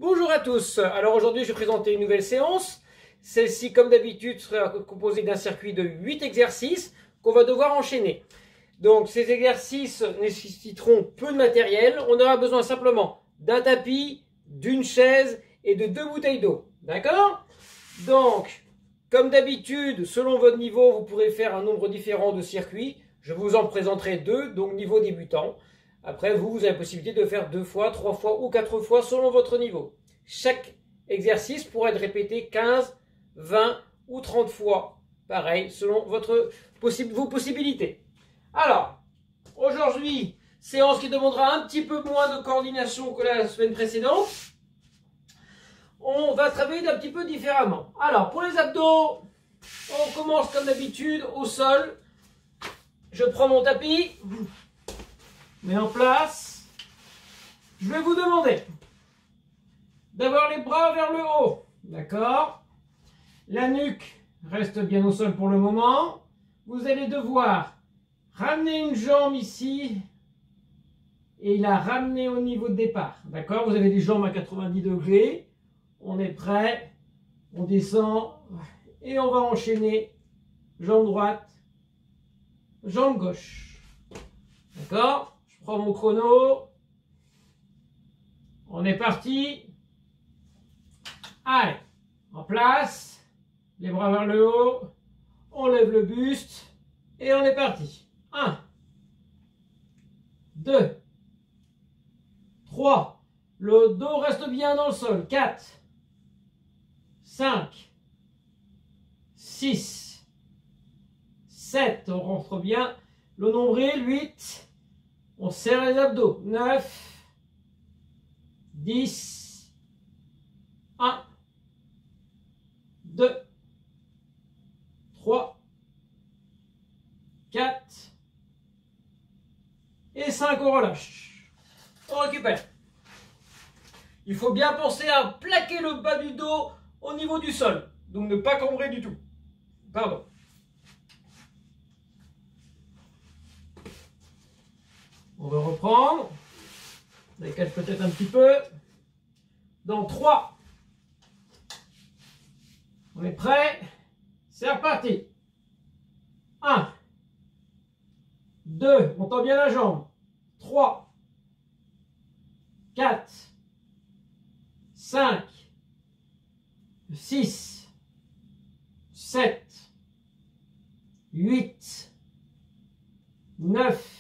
Bonjour à tous, alors aujourd'hui je vais présenter une nouvelle séance. Celle-ci comme d'habitude sera composée d'un circuit de 8 exercices qu'on va devoir enchaîner. Donc ces exercices nécessiteront peu de matériel, on aura besoin simplement d'un tapis, d'une chaise et de 2 bouteilles d'eau. D'accord? Donc comme d'habitude, selon votre niveau, vous pourrez faire un nombre différent de circuits. Je vous en présenterai 2, donc niveau débutant. Après, vous avez la possibilité de faire 2 fois, 3 fois ou 4 fois selon votre niveau. Chaque exercice pourra être répété 15, 20 ou 30 fois. Pareil, selon vos possibilités. Alors, aujourd'hui, séance qui demandera un petit peu moins de coordination que la semaine précédente. On va travailler d'un petit peu différemment. Alors, pour les abdos, on commence comme d'habitude au sol. Je prends mon tapis, mets en place. Je vais vous demander d'avoir les bras vers le haut. D'accord? La nuque reste bien au sol pour le moment. Vous allez devoir ramener une jambe ici et la ramener au niveau de départ. D'accord? Vous avez les jambes à 90 degrés. On est prêt. On descend et on va enchaîner jambe droite, jambe gauche. D'accord? Je prends mon chrono. On est parti. Allez, en place. Les bras vers le haut. On lève le buste. Et on est parti. 1, 2, 3. Le dos reste bien dans le sol. 4, 5, 6, 7. On rentre bien. Le nombril, 8. On serre les abdos. 9, 10, 1, 2, 3, 4 et 5. On relâche. On récupère. Il faut bien penser à plaquer le bas du dos au niveau du sol. Donc ne pas cambrer du tout. Pardon. On va reprendre. On décale peut-être un petit peu. Dans 3. On est prêt. C'est reparti. 1. 2. On tend bien la jambe. 3. 4. 5. 6. 7. 8. 9.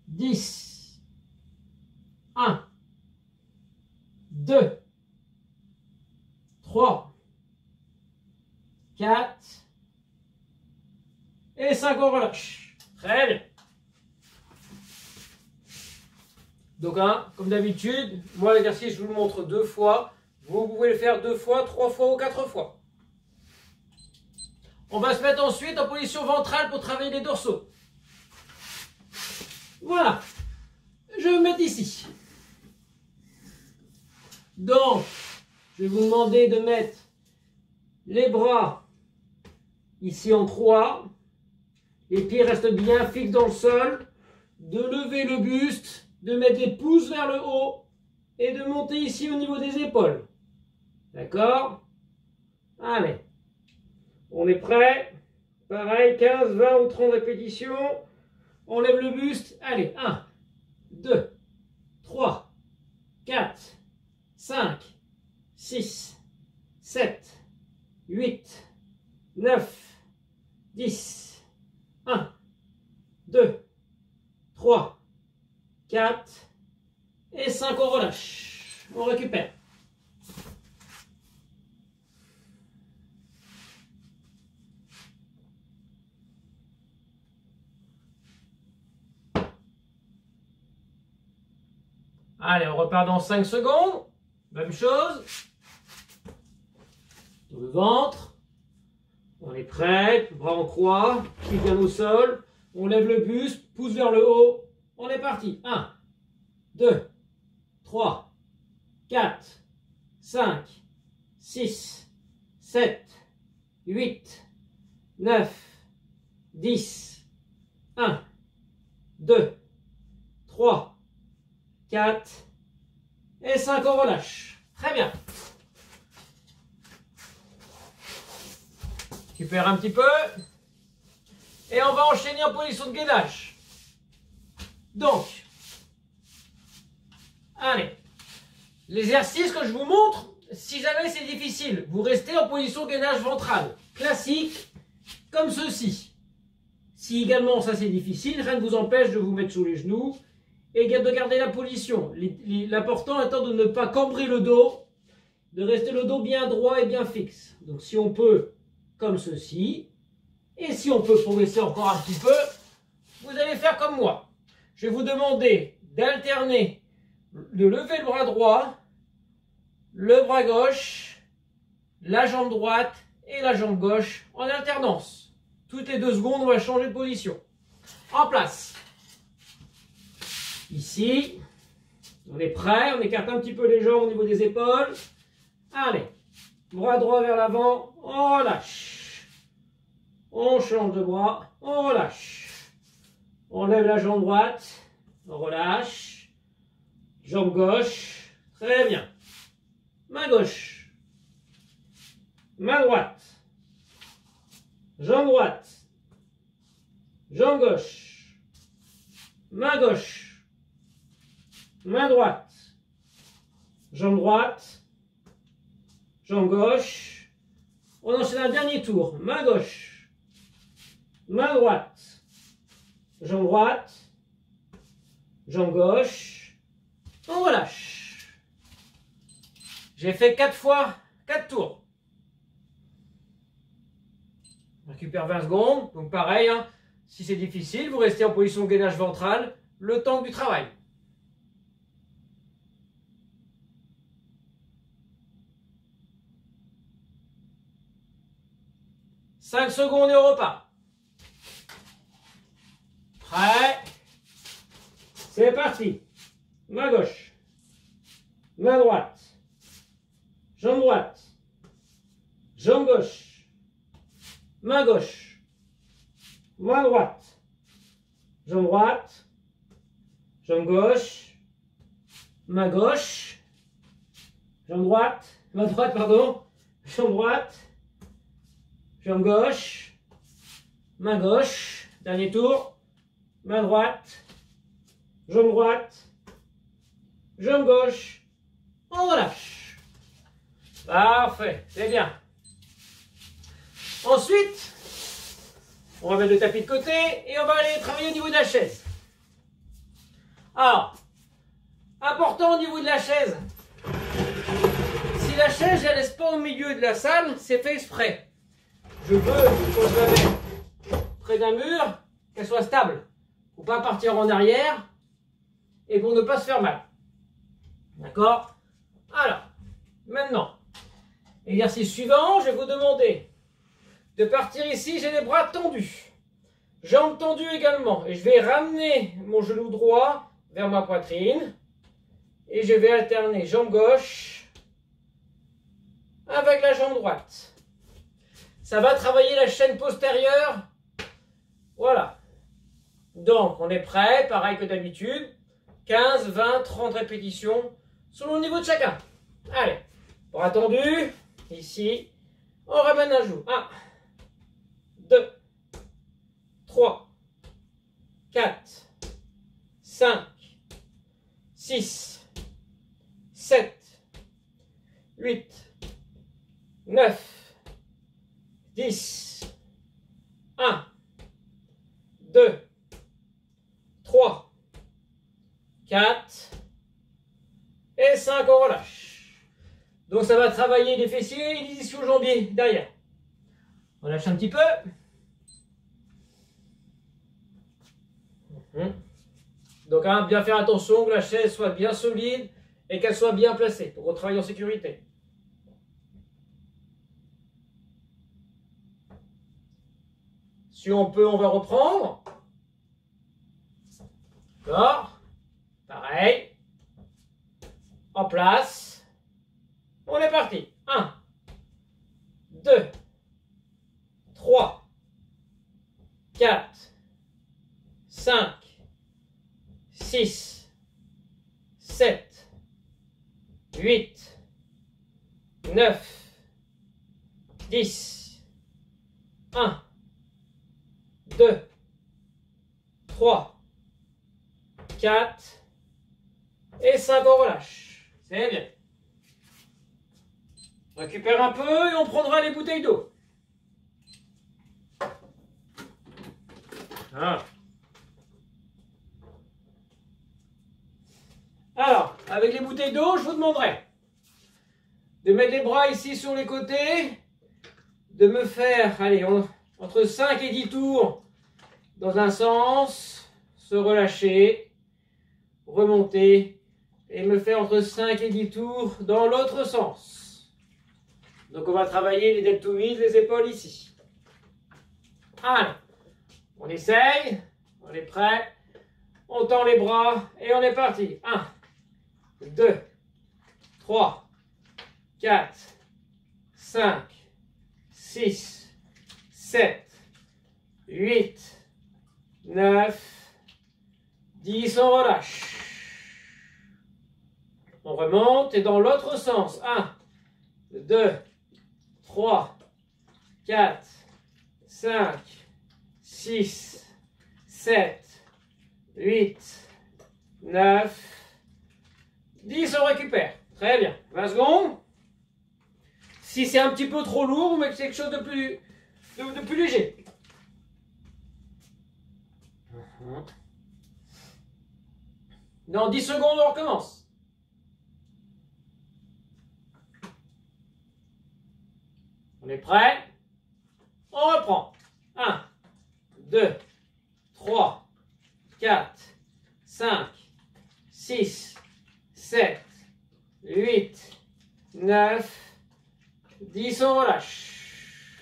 10, 1, 2, 3, 4 et 5, on relâche. Très bien. Donc, comme d'habitude, moi l'exercice, je vous le montre 2 fois. Vous pouvez le faire 2 fois, 3 fois ou 4 fois. On va se mettre ensuite en position ventrale pour travailler les dorsaux. Voilà, je vais me mettre ici. Donc, je vais vous demander de mettre les bras ici en croix. Les pieds restent bien fixes dans le sol. De lever le buste, de mettre les pouces vers le haut et de monter ici au niveau des épaules. D'accord? Allez, on est prêt. Pareil, 15, 20 ou 30 répétitions. On lève le buste. Allez, 1, 2, 3, 4, 5, 6, 7, 8, 9, 10, 1, 2, 3, 4 et 5. On relâche. On récupère. Allez, on repart dans 5 secondes. Même chose. Le ventre. On est prêt. Bras en croix. Pied bien au sol. On lève le buste. Pouce vers le haut. On est parti. 1, 2, 3, 4, 5, 6, 7, 8, 9, 10. 1, 2, 3, 4 Et 5, on relâche. Très bien. Récupère un petit peu. Et on va enchaîner en position de gainage. Donc, allez. L'exercice que je vous montre, si jamais c'est difficile, vous restez en position de gainage ventrale. Classique, comme ceci. Si également ça c'est difficile, rien ne vous empêche de vous mettre sous les genoux et de garder la position. L'important étant de ne pas cambrer le dos, de rester le dos bien droit et bien fixe. Donc si on peut, comme ceci, et si on peut progresser encore un petit peu, vous allez faire comme moi. Je vais vous demander d'alterner, de lever le bras droit, le bras gauche, la jambe droite et la jambe gauche en alternance. Toutes les 2 secondes, on va changer de position. En place. Ici, on est prêt, on écarte un petit peu les jambes au niveau des épaules. Allez, bras droit vers l'avant, on relâche. On change de bras, on relâche. On lève la jambe droite, on relâche. Jambe gauche, très bien. Main gauche, main droite, jambe droite, jambe gauche, main gauche, main droite, jambe droite, jambe gauche. On enchaîne un dernier tour. Main gauche, main droite, jambe droite, jambe gauche. On relâche. J'ai fait 4 fois 4 tours. On récupère 20 secondes. Donc pareil, hein, si c'est difficile, vous restez en position de gainage ventral le temps du travail. « 5 secondes et on repart. Prêt. C'est parti. Main gauche. Main droite. Jambe droite. Jambe gauche. Main gauche. Main droite. Jambe droite. Jambe gauche. Main gauche. Jambe droite. Main droite, pardon. Jambe droite. Jambe gauche. Main gauche. Dernier tour. Main droite. Jambe droite. Jambe gauche. On relâche. Parfait. C'est bien. Ensuite, on va mettre le tapis de côté et on va aller travailler au niveau de la chaise. Alors, important au niveau de la chaise. Si la chaise, je la laisse pas au milieu de la salle, c'est fait exprès. Je veux, quand je la mets près d'un mur, qu'elle soit stable. Pour pas partir en arrière et pour ne pas se faire mal. D'accord? Alors, maintenant, exercice suivant, je vais vous demander de partir ici, j'ai les bras tendus. Jambes tendues également. Et je vais ramener mon genou droit vers ma poitrine. Et je vais alterner jambe gauche avec la jambe droite. Ça va travailler la chaîne postérieure. Voilà. Donc, on est prêt, pareil que d'habitude. 15, 20, 30 répétitions selon le niveau de chacun. Allez, bras tendus, ici. On ramène un genou. 1, 2, 3, 4, 5, 6, 7, 8, 9, 10, 1, 2, 3, 4 et 5, on relâche. Donc ça va travailler les fessiers et les ischio-jambiers derrière. On lâche un petit peu. Donc hein, bien faire attention que la chaise soit bien solide et qu'elle soit bien placée pour retravailler en sécurité. Si on peut, on va reprendre. D'accord. Pareil. En place. On est parti. 1, 2, 3, 4, 5, 6, 7, 8, 9, 10, 1, 2, 3, 4 et 5, on relâche. C'est bien. On récupère un peu et on prendra les bouteilles d'eau. Voilà. Alors, avec les bouteilles d'eau, je vous demanderai de mettre les bras ici sur les côtés, de me faire, allez, entre 5 et 10 tours dans un sens, se relâcher, remonter, et me faire entre 5 et 10 tours dans l'autre sens. Donc on va travailler les deltoïdes, les épaules ici. Allez, on essaye, on est prêt, on tend les bras et on est parti. 1, 2, 3, 4, 5, 6, 7, 8, 9, 10, on relâche. On remonte et dans l'autre sens. 1, 2, 3, 4, 5, 6, 7, 8, 9, 10, on récupère. Très bien. 20 secondes. Si c'est un petit peu trop lourd, vous mettez quelque chose de plus léger. Dans 10 secondes, on recommence. On est prêt? On reprend. 1, 2, 3, 4, 5, 6, 7, 8, 9, 10, on relâche.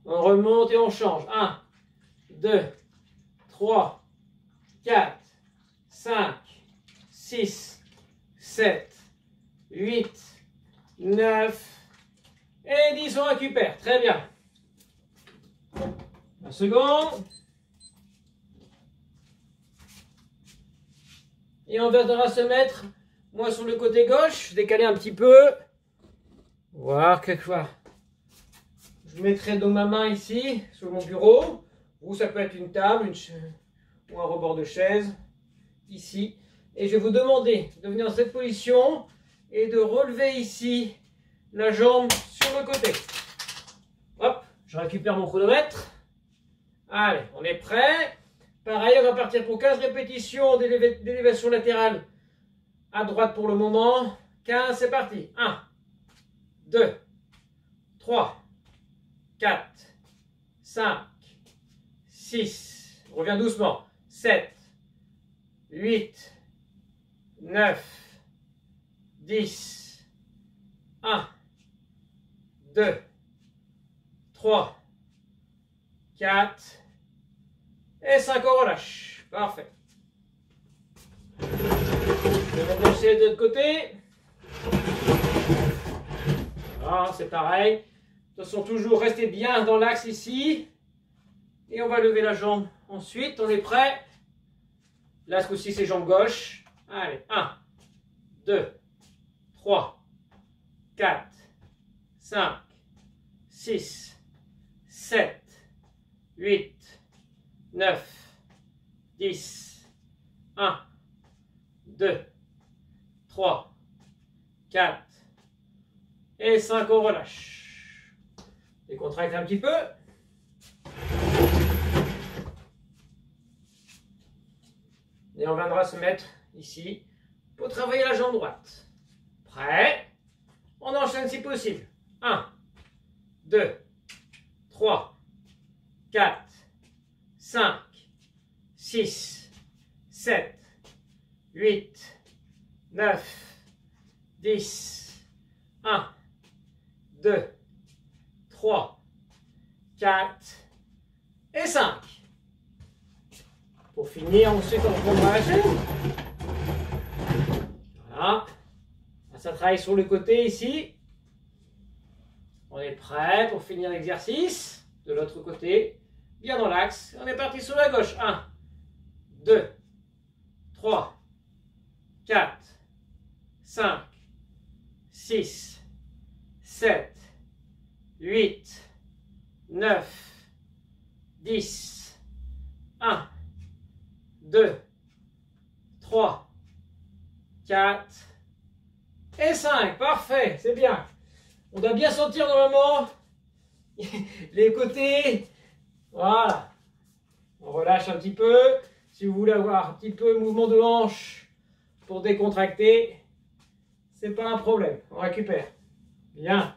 On remonte et on change. 1, 2, 3, 4, 5, 6, 7, 8, 9, et 10, on récupère. Très bien. Une seconde. Et on viendra se mettre, moi sur le côté gauche, décaler un petit peu. Voir quelquefois. Je mettrai donc ma main ici, sur mon bureau. Ou ça peut être une table, ou un rebord de chaise, ici. Et je vais vous demander de venir dans cette position et de relever ici la jambe sur le côté. Hop, je récupère mon chronomètre. Allez, on est prêt. Pareil, on va partir pour 15 répétitions d'élévation latérale à droite pour le moment. 15, c'est parti. 1, 2, 3, 4, 5, 6, on revient doucement. 7, 8, 9, 10, 1, 2, 3, 4 et 5, on relâche. Parfait. Je vais lâcher de l'autre côté. Voilà, c'est pareil. De toute façon, toujours rester bien dans l'axe ici. Et on va lever la jambe ensuite. On est prêt. Là, ce coup-ci, c'est jambe gauche. Allez, 1, 2, 3, 4, 5, 6, 7, 8, 9, 10, 1, 2, 3, 4 et 5, on relâche. Décontracte un petit peu. Et on viendra se mettre ici pour travailler la jambe droite. Prêt? On enchaîne si possible. 1, 2, 3, 4, 5, 6, 7, 8, 9, 10, 1, 2, 3, 4 et 5. Pour finir, ensuite on reprendra la chaise. Voilà. Ça travaille sur le côté ici. On est prêt pour finir l'exercice. De l'autre côté, bien dans l'axe. On est parti sur la gauche. 1, 2, 3, 4, 5, 6, 7, 8, 9, 10, 1, 2, 3, 4 et 5. Parfait, c'est bien. On doit bien sentir normalement les côtés. Voilà. On relâche un petit peu. Si vous voulez avoir un petit peu de mouvement de hanche pour décontracter, c'est pas un problème. On récupère. Bien.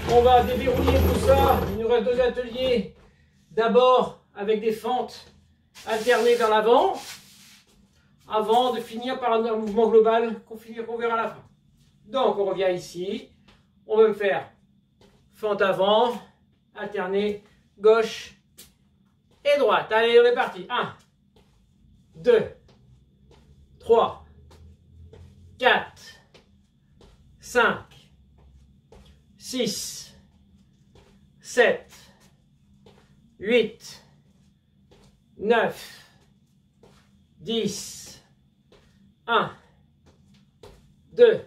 On va déverrouiller tout ça. Il nous reste 2 ateliers. D'abord avec des fentes alternées vers l'avant, avant de finir par un mouvement global qu'on verra à la fin. Donc on revient ici. On va me faire fente avant, alternée, gauche et droite. Allez, on est parti. 1, 2, 3, 4, 5, 6, 7, 8, 9, 10, 1, 2,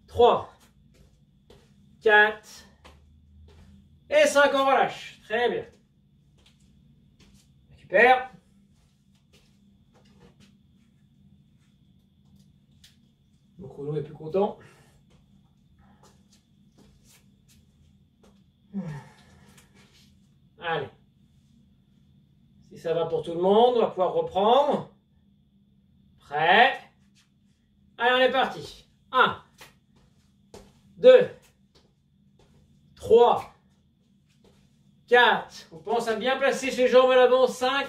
3, 4 et 5, on relâche. Très bien. Récupère. Mon chrono est plus content. Allez. Si ça va pour tout le monde, on va pouvoir reprendre. Prêt. Allez, on est parti. 1, 2, 3, 4. On pense à bien placer ses jambes à l'avant. 5,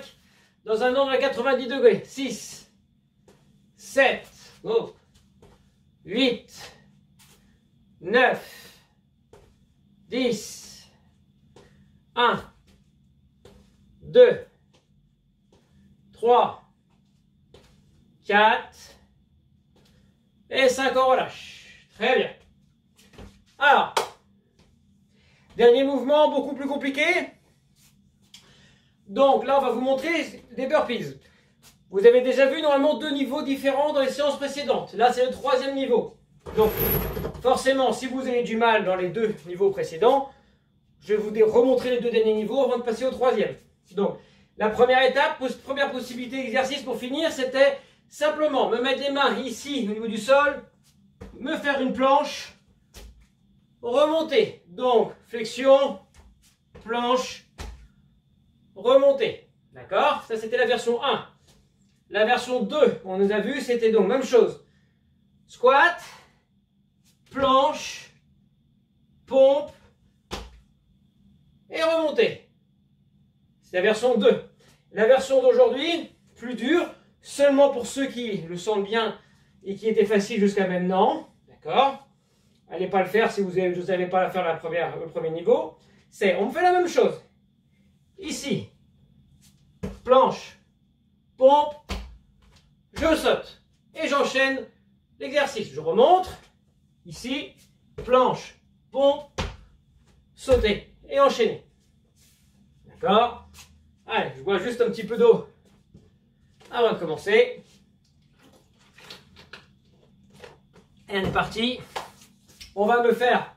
dans un angle à 90 degrés. 6, 7, 8, 9, 10, 1, 2, 3, 4 et 5, on relâche. Très bien. Alors, dernier mouvement, beaucoup plus compliqué. Donc là, on va vous montrer des burpees. Vous avez déjà vu normalement 2 niveaux différents dans les séances précédentes. Là, c'est le 3e niveau. Donc, forcément, si vous avez du mal dans les 2 niveaux précédents, je vais vous remontrer les 2 derniers niveaux avant de passer au 3e. Donc, la première étape, première possibilité d'exercice pour finir, c'était simplement me mettre les mains ici au niveau du sol, me faire une planche, remonter. Donc, flexion, planche, remonter. D'accord? Ça, c'était la version 1. La version 2, on nous a vu, c'était donc même chose. Squat, planche, pompe et remonter. C'est la version 2. La version d'aujourd'hui, plus dure, seulement pour ceux qui le sentent bien et qui était facile jusqu'à maintenant. D'accord? Allez pas le faire si vous ne savez pas faire le premier niveau. On fait la même chose. Ici, planche, pompe, je saute et j'enchaîne l'exercice. Je remonte, ici, planche, pompe, sauter et enchaîner. D'accord? Allez, je bois juste un petit peu d'eau avant de commencer. Et on est parti. On va me faire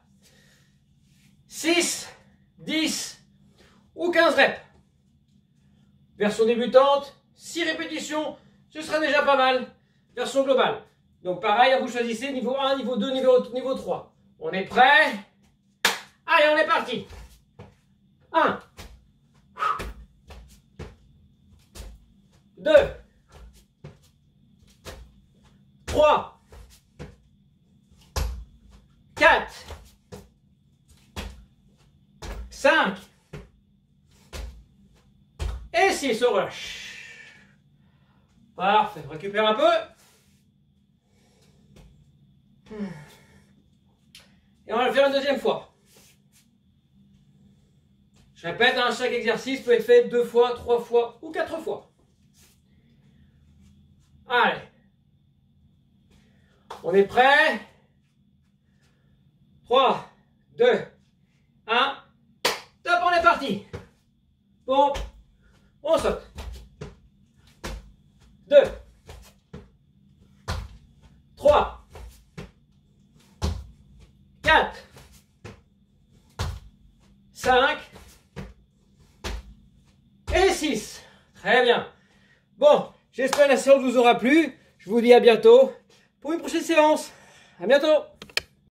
6, 10 ou 15 reps. Version débutante, 6 répétitions, ce sera déjà pas mal. Version globale. Donc pareil, vous choisissez niveau 1, niveau 2, niveau 3. On est prêt? Allez, on est parti. 1, 2, 3, 4, 5 et 6, on relâche. Parfait, on récupère un peu. Et on va le faire une deuxième fois. Je répète, chaque exercice peut être fait 2 fois, 3 fois ou 4 fois. Allez. On est prêt? 3, 2, 1. Top, on est parti. Pompe. On saute. 2, 3, 4, 5 et 6. Très bien. Bon, j'espère que la séance vous aura plu. Je vous dis à bientôt pour une prochaine séance. À bientôt.